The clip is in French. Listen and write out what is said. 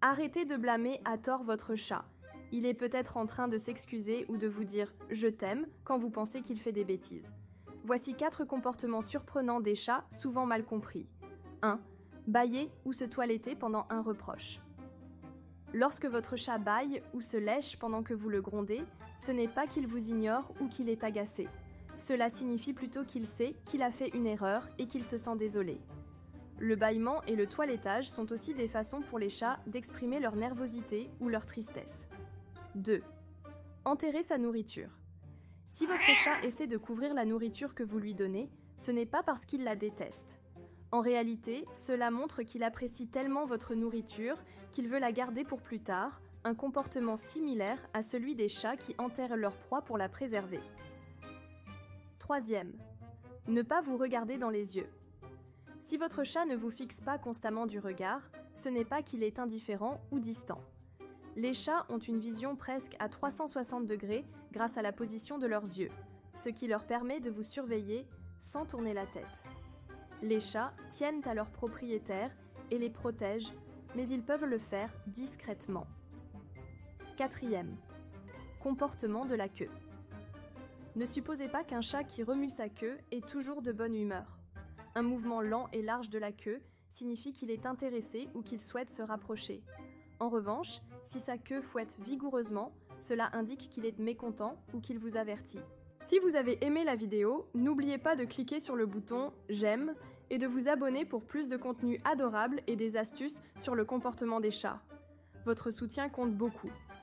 Arrêtez de blâmer à tort votre chat. Il est peut-être en train de s'excuser ou de vous dire « je t'aime » quand vous pensez qu'il fait des bêtises. Voici 4 comportements surprenants des chats, souvent mal compris. 1. Bâiller ou se toiletter pendant un reproche. Lorsque votre chat bâille ou se lèche pendant que vous le grondez, ce n'est pas qu'il vous ignore ou qu'il est agacé. Cela signifie plutôt qu'il sait qu'il a fait une erreur et qu'il se sent désolé. Le bâillement et le toilettage sont aussi des façons pour les chats d'exprimer leur nervosité ou leur tristesse. 2. Enterrer sa nourriture. Si votre chat essaie de couvrir la nourriture que vous lui donnez, ce n'est pas parce qu'il la déteste. En réalité, cela montre qu'il apprécie tellement votre nourriture qu'il veut la garder pour plus tard, un comportement similaire à celui des chats qui enterrent leur proie pour la préserver. 3. Ne pas vous regarder dans les yeux. Si votre chat ne vous fixe pas constamment du regard, ce n'est pas qu'il est indifférent ou distant. Les chats ont une vision presque à 360 degrés grâce à la position de leurs yeux, ce qui leur permet de vous surveiller sans tourner la tête. Les chats tiennent à leurs propriétaires et les protègent, mais ils peuvent le faire discrètement. 4. Comportement de la queue. Ne supposez pas qu'un chat qui remue sa queue est toujours de bonne humeur. Un mouvement lent et large de la queue signifie qu'il est intéressé ou qu'il souhaite se rapprocher. En revanche, si sa queue fouette vigoureusement, cela indique qu'il est mécontent ou qu'il vous avertit. Si vous avez aimé la vidéo, n'oubliez pas de cliquer sur le bouton « J'aime » et de vous abonner pour plus de contenu adorable et des astuces sur le comportement des chats. Votre soutien compte beaucoup.